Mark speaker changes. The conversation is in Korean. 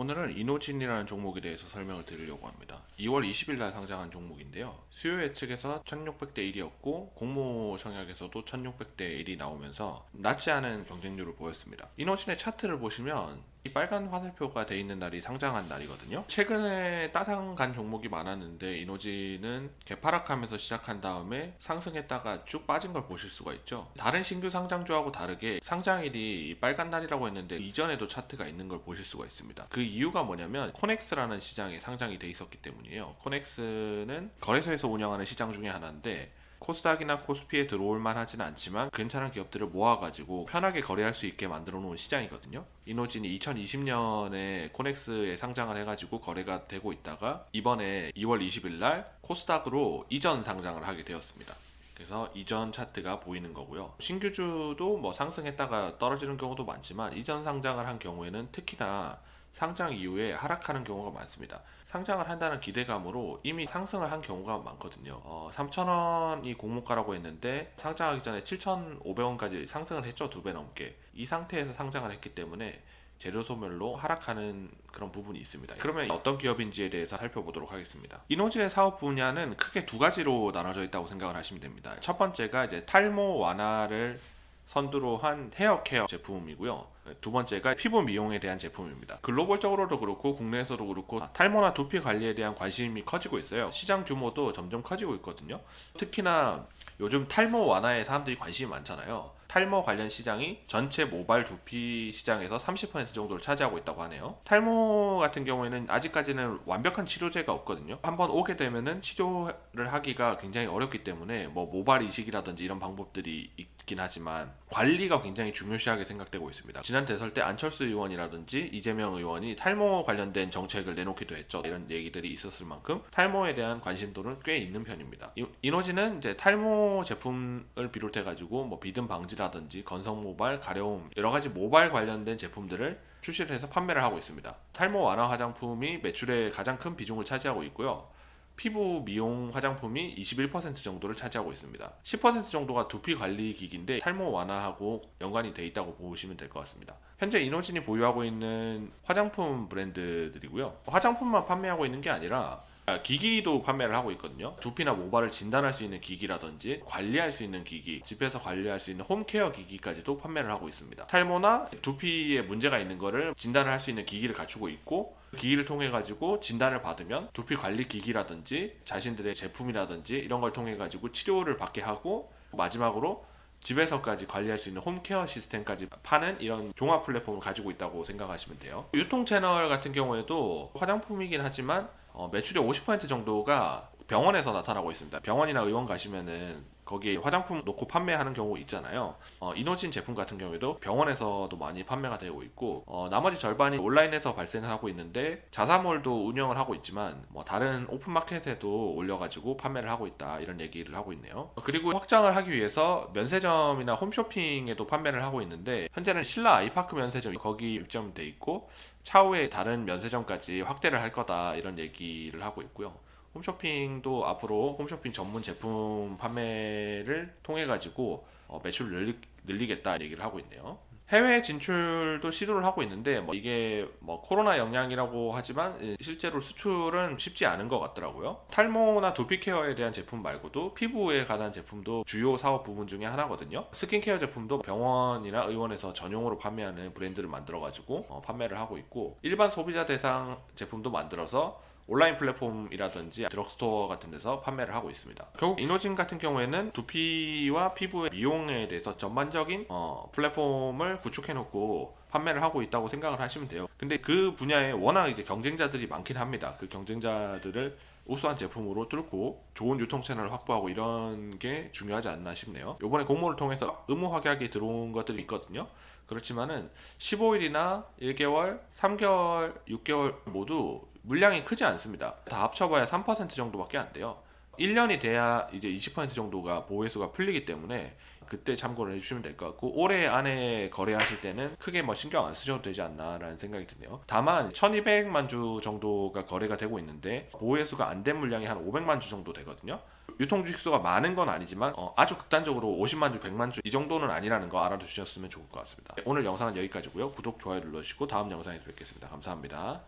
Speaker 1: 오늘은 이노진이라는 종목에 대해서 설명을 드리려고 합니다. 2월 20일 날 상장한 종목인데요. 수요 예측에서 1600대 1이었고 공모 청약에서도 1600대 1이 나오면서 낮지 않은 경쟁률을 보였습니다. 이노진의 차트를 보시면 이 빨간 화살표가 돼 있는 날이 상장한 날이거든요. 최근에 따상간 종목이 많았는데 이노진은 개파락하면서 시작한 다음에 상승했다가 쭉 빠진 걸 보실 수가 있죠. 다른 신규 상장주하고 다르게 상장일이 이 빨간 날이라고 했는데 이전에도 차트가 있는 걸 보실 수가 있습니다. 그 이유가 뭐냐면 코넥스라는 시장에 상장이 돼 있었기 때문이에요. 코넥스는 거래소에서 운영하는 시장 중에 하나인데 코스닥이나 코스피에 들어올 만하지는 않지만 괜찮은 기업들을 모아가지고 편하게 거래할 수 있게 만들어 놓은 시장이거든요. 이노진이 2020년에 코넥스에 상장을 해가지고 거래가 되고 있다가 이번에 2월 20일 날 코스닥으로 이전 상장을 하게 되었습니다. 그래서 이전 차트가 보이는 거고요. 신규주도 뭐 상승했다가 떨어지는 경우도 많지만 이전 상장을 한 경우에는 특히나 상장 이후에 하락하는 경우가 많습니다. 상장을 한다는 기대감으로 이미 상승을 한 경우가 많거든요. 3,000원이 공모가라고 했는데 상장하기 전에 7,500원까지 상승을 했죠. 2배 넘게. 이 상태에서 상장을 했기 때문에 재료 소멸로 하락하는 그런 부분이 있습니다. 그러면 어떤 기업인지에 대해서 살펴보도록 하겠습니다. 이노진의 사업 분야는 크게 두 가지로 나눠져 있다고 생각을 하시면 됩니다. 첫 번째가 이제 탈모 완화를 선두로 한 헤어 케어 제품이고요. 두 번째가 피부 미용에 대한 제품입니다. 글로벌적으로도 그렇고 국내에서도 그렇고 탈모나 두피 관리에 대한 관심이 커지고 있어요. 시장 규모도 점점 커지고 있거든요. 특히나 요즘 탈모 완화에 사람들이 관심이 많잖아요. 탈모 관련 시장이 전체 모발 두피 시장에서 30% 정도를 차지하고 있다고 하네요. 탈모 같은 경우에는 아직까지는 완벽한 치료제가 없거든요. 한번 오게 되면은 치료를 하기가 굉장히 어렵기 때문에 뭐 모발 이식이라든지 이런 방법들이 있긴 하지만 관리가 굉장히 중요시하게 생각되고 있습니다. 지난 대선 때 안철수 의원이라든지 이재명 의원이 탈모 관련된 정책을 내놓기도 했죠. 이런 얘기들이 있었을 만큼 탈모에 대한 관심도는 꽤 있는 편입니다. 이노진은 이제 탈모 제품을 비롯해 가지고 뭐 비듬 방지라든지 건성 모발, 가려움 여러 가지 모발 관련된 제품들을 출시를 해서 판매를 하고 있습니다. 탈모 완화 화장품이 매출의 가장 큰 비중을 차지하고 있고요. 피부 미용 화장품이 21% 정도를 차지하고 있습니다. 10% 정도가 두피 관리 기기인데 탈모 완화하고 연관이 돼 있다고 보시면 될 것 같습니다. 현재 이노진이 보유하고 있는 화장품 브랜드들이고요. 화장품만 판매하고 있는 게 아니라 기기도 판매를 하고 있거든요. 두피나 모발을 진단할 수 있는 기기라든지 관리할 수 있는 기기, 집에서 관리할 수 있는 홈케어 기기까지도 판매를 하고 있습니다. 탈모나 두피에 문제가 있는 거를 진단을 할 수 있는 기기를 갖추고 있고 그 기기를 통해 가지고 진단을 받으면 두피 관리 기기라든지 자신들의 제품이라든지 이런 걸 통해 가지고 치료를 받게 하고 마지막으로 집에서까지 관리할 수 있는 홈케어 시스템까지 파는 이런 종합 플랫폼을 가지고 있다고 생각하시면 돼요. 유통 채널 같은 경우에도 화장품이긴 하지만 매출의 50% 정도가 병원에서 나타나고 있습니다. 병원이나 의원 가시면은 거기에 화장품 놓고 판매하는 경우 있잖아요. 이노진 제품 같은 경우에도 병원에서도 많이 판매가 되고 있고 나머지 절반이 온라인에서 발생하고 있는데 자사몰도 운영을 하고 있지만 뭐 다른 오픈마켓에도 올려가지고 판매를 하고 있다 이런 얘기를 하고 있네요. 그리고 확장을 하기 위해서 면세점이나 홈쇼핑에도 판매를 하고 있는데 현재는 신라 아이파크 면세점 거기 입점돼 있고 차후에 다른 면세점까지 확대를 할 거다 이런 얘기를 하고 있고요. 홈쇼핑도 앞으로 홈쇼핑 전문 제품 판매를 통해 가지고 매출을 늘리겠다 얘기를 하고 있네요. 해외 진출도 시도를 하고 있는데 이게 코로나 영향이라고 하지만 실제로 수출은 쉽지 않은 것 같더라고요. 탈모나 두피 케어에 대한 제품 말고도 피부에 관한 제품도 주요 사업 부분 중에 하나거든요. 스킨케어 제품도 병원이나 의원에서 전용으로 판매하는 브랜드를 만들어 가지고 판매를 하고 있고 일반 소비자 대상 제품도 만들어서 온라인 플랫폼이라든지 드럭스토어 같은 데서 판매를 하고 있습니다. 결국 이노진 같은 경우에는 두피와 피부의 미용에 대해서 전반적인 플랫폼을 구축해 놓고 판매를 하고 있다고 생각을 하시면 돼요. 근데 그 분야에 워낙 이제 경쟁자들이 많긴 합니다. 그 경쟁자들을 우수한 제품으로 뚫고 좋은 유통 채널을 확보하고 이런 게 중요하지 않나 싶네요. 이번에 공모를 통해서 의무 확약이 들어온 것들이 있거든요. 그렇지만은 15일이나 1개월, 3개월, 6개월 모두 물량이 크지 않습니다. 다 합쳐봐야 3% 정도밖에 안 돼요. 1년이 돼야 이제 20% 정도가 보호해수가 풀리기 때문에 그때 참고를 해주시면 될 것 같고 올해 안에 거래하실 때는 크게 신경 안 쓰셔도 되지 않나라는 생각이 드네요. 다만 1200만 주 정도가 거래가 되고 있는데 보호해수가 안 된 물량이 한 500만 주 정도 되거든요. 유통 주식수가 많은 건 아니지만 아주 극단적으로 50만 주, 100만 주 이 정도는 아니라는 거 알아두셨으면 좋을 것 같습니다. 오늘 영상은 여기까지고요. 구독, 좋아요 눌러주시고 다음 영상에서 뵙겠습니다. 감사합니다.